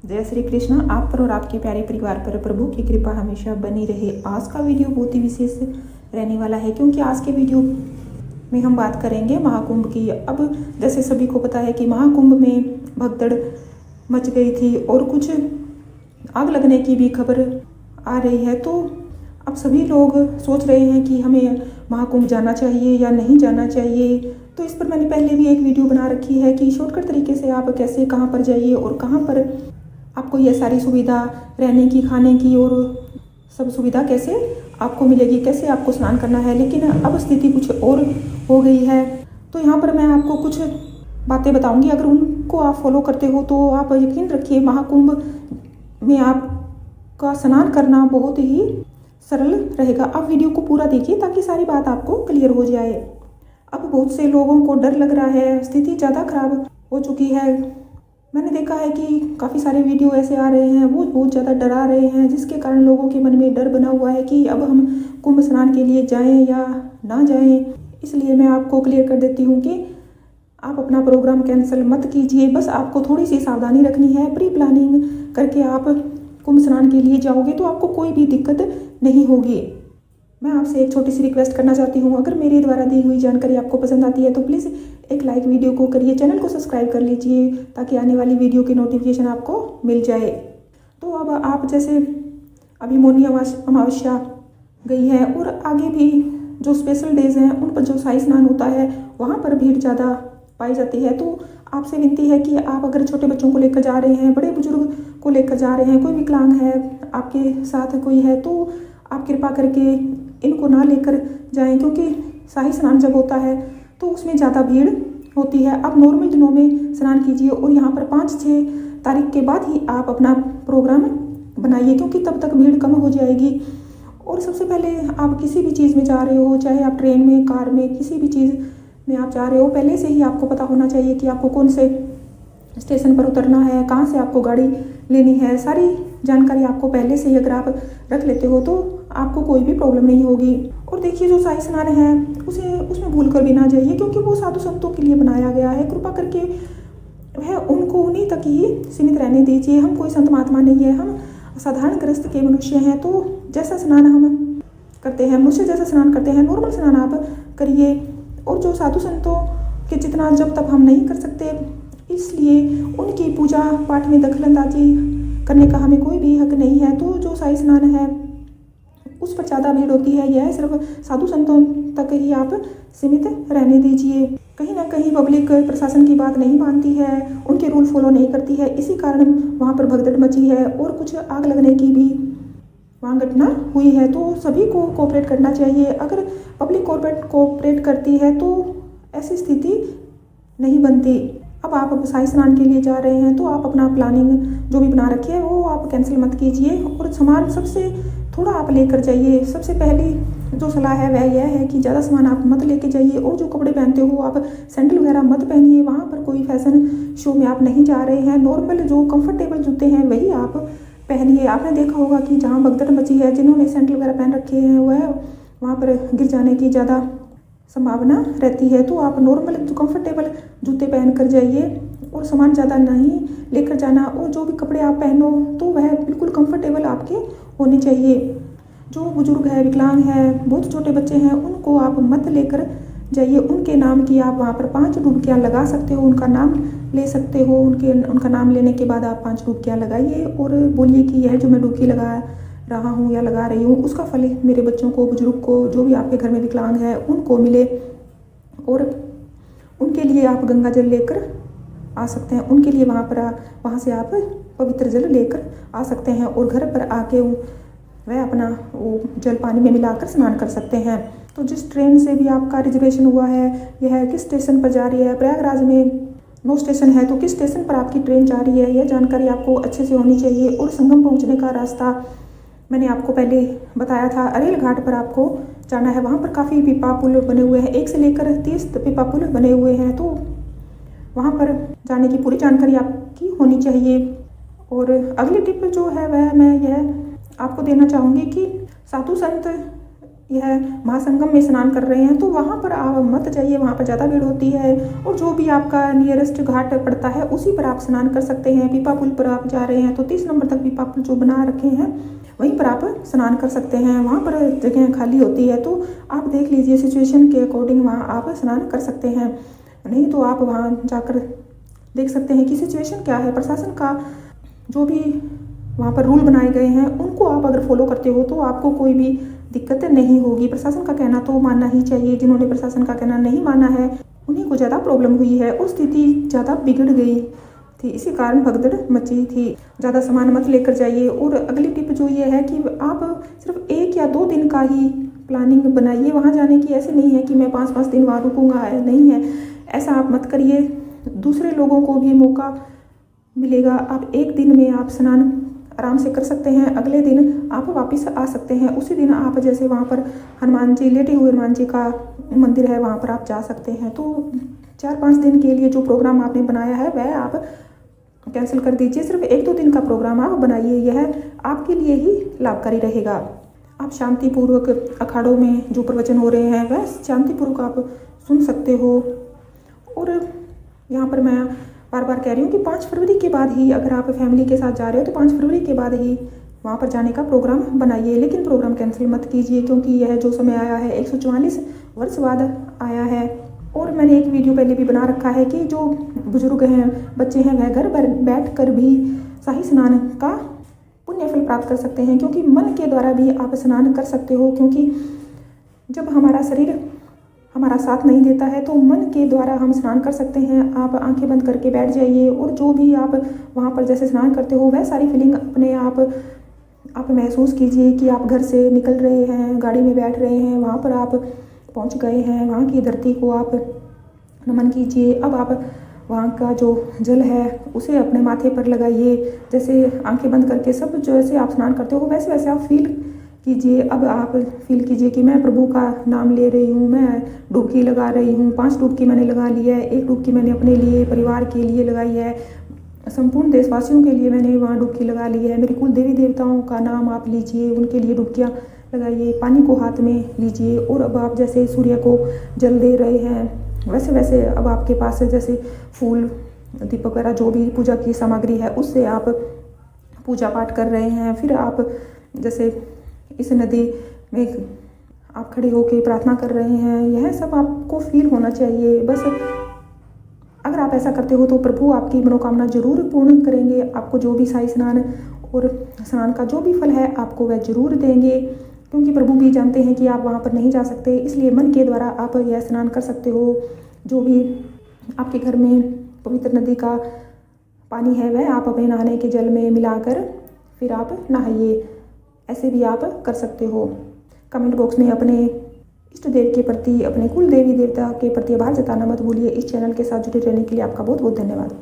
जय श्री कृष्ण। आप पर और आपके प्यारे परिवार पर प्रभु की कृपा हमेशा बनी रहे। आज का वीडियो बहुत ही विशेष रहने वाला है, क्योंकि आज के वीडियो में हम बात करेंगे महाकुंभ की। अब जैसे सभी को पता है कि महाकुंभ में भगदड़ मच गई थी और कुछ आग लगने की भी खबर आ रही है। तो अब सभी लोग सोच रहे हैं कि हमें महाकुंभ जाना चाहिए या नहीं जाना चाहिए। तो इस पर मैंने पहले भी एक वीडियो बना रखी है कि शॉर्टकट तरीके से आप कैसे कहाँ पर जाइए और कहाँ पर आपको ये सारी सुविधा रहने की, खाने की और सब सुविधा कैसे आपको मिलेगी, कैसे आपको स्नान करना है। लेकिन अब स्थिति कुछ और हो गई है। तो यहाँ पर मैं आपको कुछ बातें बताऊंगी, अगर उनको आप फॉलो करते हो तो आप यकीन रखिए महाकुंभ में आपका स्नान करना बहुत ही सरल रहेगा। आप वीडियो को पूरा देखिए ताकि सारी बात आपको क्लियर हो जाए। अब बहुत से लोगों को डर लग रहा है, स्थिति ज़्यादा खराब हो चुकी है। मैंने देखा है कि काफ़ी सारे वीडियो ऐसे आ रहे हैं, वो बहुत ज़्यादा डरा रहे हैं, जिसके कारण लोगों के मन में डर बना हुआ है कि अब हम कुंभ स्नान के लिए जाएं या ना जाएं। इसलिए मैं आपको क्लियर कर देती हूँ कि आप अपना प्रोग्राम कैंसिल मत कीजिए। बस आपको थोड़ी सी सावधानी रखनी है। प्री प्लानिंग करके आप कुंभ स्नान के लिए जाओगे तो आपको कोई भी दिक्कत नहीं होगी। मैं आपसे एक छोटी सी रिक्वेस्ट करना चाहती हूँ, अगर मेरे द्वारा दी हुई जानकारी आपको पसंद आती है तो प्लीज़ एक लाइक वीडियो को करिए, चैनल को सब्सक्राइब कर लीजिए ताकि आने वाली वीडियो की नोटिफिकेशन आपको मिल जाए। तो अब आप जैसे अभी मौनी अमावस्या गई है और आगे भी जो स्पेशल डेज हैं उन पर जो शाही स्नान होता है वहाँ पर भीड़ ज़्यादा पाई जाती है। तो आपसे विनती है कि आप अगर छोटे बच्चों को लेकर जा रहे हैं, बड़े बुजुर्ग को लेकर जा रहे हैं, कोई विकलांग है आपके साथ कोई है, तो आप कृपा करके इनको ना लेकर जाएं, क्योंकि शाही स्नान जब होता है तो उसमें ज़्यादा भीड़ होती है। आप नॉर्मल दिनों में स्नान कीजिए और यहाँ पर 5-6 तारीख के बाद ही आप अपना प्रोग्राम बनाइए, क्योंकि तब तक भीड़ कम हो जाएगी। और सबसे पहले आप किसी भी चीज़ में जा रहे हो, चाहे आप ट्रेन में, कार में, किसी भी चीज़ में आप जा रहे हो, पहले से ही आपको पता होना चाहिए कि आपको कौन से स्टेशन पर उतरना है, कहाँ से आपको गाड़ी लेनी है। सारी जानकारी आपको पहले से ही अगर आप रख लेते हो तो आपको कोई भी प्रॉब्लम नहीं होगी। और देखिए जो शाही स्नान है उसमें भूल कर भी ना जाइए, क्योंकि वो साधु संतों के लिए बनाया गया है। कृपा करके वह उनको उन्हीं तक ही सीमित रहने दीजिए। हम कोई संत महात्मा नहीं है, हम साधारण ग्रस्त के मनुष्य हैं। तो जैसा स्नान हम करते हैं, मनुष्य जैसा स्नान करते हैं, नॉर्मल स्नान आप करिए। और जो साधु संतों के जितना जब तक हम नहीं कर सकते, इसलिए उनकी पूजा पाठ में दखलंदाजी करने का हमें कोई भी हक नहीं है। तो जो शाही स्नान है उस पर ज़्यादा भीड़ होती है, यह सिर्फ साधु संतों तक ही आप सीमित रहने दीजिए। कहीं ना कहीं पब्लिक प्रशासन की बात नहीं मानती है, उनके रूल फॉलो नहीं करती है, इसी कारण वहाँ पर भगदड़ मची है और कुछ आग लगने की भी वहाँ घटना हुई है। तो सभी को कोऑपरेट करना चाहिए। अगर पब्लिक कोऑपरेट करती है तो ऐसी स्थिति नहीं बनती। अब आप शाही स्नान के लिए जा रहे हैं तो आप अपना प्लानिंग जो भी बना रखी है वो आप कैंसिल मत कीजिए और सामान सबसे थोड़ा आप लेकर जाइए। सबसे पहली जो सलाह है वह यह है कि ज़्यादा सामान आप मत लेके जाइए। और जो कपड़े पहनते हो आप सैंडल वगैरह मत पहनिए, वहाँ पर कोई फैशन शो में आप नहीं जा रहे हैं। नॉर्मल जो कंफर्टेबल जूते हैं वही आप पहनिए। आपने देखा होगा कि जहाँ भगदड़ मची है, जिन्होंने सैंडल वगैरह पहन रखे हैं वहाँ पर गिर जाने की ज़्यादा संभावना रहती है। तो आप नॉर्मल जो कंफर्टेबल जूते पहन कर जाइए और सामान ज़्यादा नहीं लेकर जाना। और जो भी कपड़े आप पहनो तो वह बिल्कुल कंफर्टेबल आपके होने चाहिए। जो बुजुर्ग है, विकलांग है, बहुत छोटे बच्चे हैं, उनको आप मत लेकर जाइए। उनके नाम की आप वहाँ पर 5 डुबकियाँ लगा सकते हो, उनका नाम ले सकते हो। उनका नाम लेने के बाद आप 5 डुबकियाँ लगाइए और बोलिए कि यह जो मैं डुबकी लगा रहा हूँ या लगा रही हूँ उसका फल मेरे बच्चों को, बुजुर्ग को, जो भी आपके घर में विकलांग है उनको मिले। और उनके लिए आप गंगा जल लेकर आ सकते हैं, उनके लिए वहाँ से आप पवित्र जल लेकर आ सकते हैं और घर पर आके वह अपना वो जल पानी में मिलाकर स्नान कर सकते हैं। तो जिस ट्रेन से भी आपका रिजर्वेशन हुआ है, यह किस स्टेशन पर जा रही है, प्रयागराज में 9 स्टेशन है तो किस स्टेशन पर आपकी ट्रेन जा रही है, यह जानकारी आपको अच्छे से होनी चाहिए। और संगम पहुँचने का रास्ता मैंने आपको पहले बताया था, अरेल घाट पर आपको जाना है। वहाँ पर काफ़ी पीपा पुल बने हुए हैं, 1 से लेकर 30 पीपा पुल बने हुए हैं। तो वहाँ पर जाने की पूरी जानकारी आपकी होनी चाहिए। और अगली टिप जो है वह मैं यह आपको देना चाहूँगी कि साधु संत यह महासंगम में स्नान कर रहे हैं तो वहाँ पर आप मत जाइए, वहाँ पर ज़्यादा भीड़ होती है। और जो भी आपका नियरेस्ट घाट पड़ता है उसी पर आप स्नान कर सकते हैं। पीपा पुल पर आप जा रहे हैं तो 30 नंबर तक पीपा पुल जो बना रखे हैं वहीं पर आप स्नान कर सकते हैं। वहाँ पर जगह खाली होती है तो आप देख लीजिए, सिचुएशन के अकॉर्डिंग वहाँ आप स्नान कर सकते हैं। नहीं तो आप वहाँ जाकर देख सकते हैं कि सिचुएशन क्या है। प्रशासन का जो भी वहाँ पर रूल बनाए गए हैं उनको आप अगर फॉलो करते हो तो आपको कोई भी दिक्कत नहीं होगी। प्रशासन का कहना तो मानना ही चाहिए। जिन्होंने प्रशासन का कहना नहीं माना है उन्हीं को ज़्यादा प्रॉब्लम हुई है और स्थिति ज़्यादा बिगड़ गई थी। इसी कारण भगदड़ मची थी। ज़्यादा सामान मत लेकर जाइए। और अगली टिप जो ये है कि आप सिर्फ 1 या 2 दिन का ही प्लानिंग बनाइए वहाँ जाने की। ऐसे नहीं है कि मैं 5-5 दिन वहाँ रुकूंगा, नहीं है, ऐसा आप मत करिए। दूसरे लोगों को भी मौका मिलेगा। आप 1 दिन में आप स्नान आराम से कर सकते हैं, अगले दिन आप वापस आ सकते हैं। उसी दिन आप जैसे वहाँ पर हनुमान जी, लेटे हुए हनुमान जी का मंदिर है, वहाँ पर आप जा सकते हैं। तो 4-5 दिन के लिए जो प्रोग्राम आपने बनाया है वह आप कैंसिल कर दीजिए। सिर्फ 1-2 दिन का प्रोग्राम आप बनाइए, यह आपके लिए ही लाभकारी रहेगा। आप शांतिपूर्वक अखाड़ों में जो प्रवचन हो रहे हैं वह शांतिपूर्वक आप सुन सकते हो। और यहाँ पर मैं बार बार कह रही हूँ कि 5 फरवरी के बाद ही, अगर आप फैमिली के साथ जा रहे हो तो 5 फरवरी के बाद ही वहाँ पर जाने का प्रोग्राम बनाइए। लेकिन प्रोग्राम कैंसिल मत कीजिए क्योंकि यह जो समय आया है 144 वर्ष बाद आया है। और मैंने एक वीडियो पहले भी बना रखा है कि जो बुजुर्ग हैं, बच्चे हैं, वह घर पर बैठ कर भी शाही स्नान का पुण्य फल प्राप्त कर सकते हैं। क्योंकि मन के द्वारा भी आप स्नान कर सकते हो। क्योंकि जब हमारा शरीर हमारा साथ नहीं देता है तो मन के द्वारा हम स्नान कर सकते हैं। आप आंखें बंद करके बैठ जाइए और जो भी आप वहाँ पर जैसे स्नान करते हो वह सारी फीलिंग अपने आप महसूस कीजिए कि आप घर से निकल रहे हैं, गाड़ी में बैठ रहे हैं, वहाँ पर आप पहुँच गए हैं। वहाँ की धरती को आप नमन कीजिए। अब आप वहाँ का जो जल है उसे अपने माथे पर लगाइए। जैसे आंखें बंद करके सब जैसे आप स्नान करते हो वैसे वैसे आप फील कीजिए। अब आप फील कीजिए कि मैं प्रभु का नाम ले रही हूँ, मैं डुबकी लगा रही हूँ। 5 डुबकी मैंने लगा ली है, 1 डुबकी मैंने अपने लिए, परिवार के लिए लगाई है, संपूर्ण देशवासियों के लिए मैंने वहाँ डुबकी लगा ली है। मेरे कुल देवी देवताओं का नाम आप लीजिए, उनके लिए डुबकियाँ लगाइए। पानी को हाथ में लीजिए और अब आप जैसे सूर्य को जल दे रहे हैं वैसे वैसे अब आपके पास जैसे फूल, दीपक वगैरह जो भी पूजा की सामग्री है उससे आप पूजा पाठ कर रहे हैं। फिर आप जैसे इस नदी में आप खड़े होकर प्रार्थना कर रहे हैं। यह सब आपको फील होना चाहिए। बस अगर आप ऐसा करते हो तो प्रभु आपकी मनोकामना जरूर पूर्ण करेंगे। आपको जो भी शाही स्नान और स्नान का जो भी फल है आपको वह जरूर देंगे। क्योंकि प्रभु भी जानते हैं कि आप वहाँ पर नहीं जा सकते, इसलिए मन के द्वारा आप यह स्नान कर सकते हो। जो भी आपके घर में पवित्र नदी का पानी है वह आप अपने नहाने के जल में मिलाकर फिर आप नहाइए। ऐसे भी आप कर सकते हो। कमेंट बॉक्स में अपने इष्ट देव के प्रति, अपने कुल देवी देवता के प्रति आभार जताना मत भूलिए। इस चैनल के साथ जुड़े रहने के लिए आपका बहुत बहुत धन्यवाद।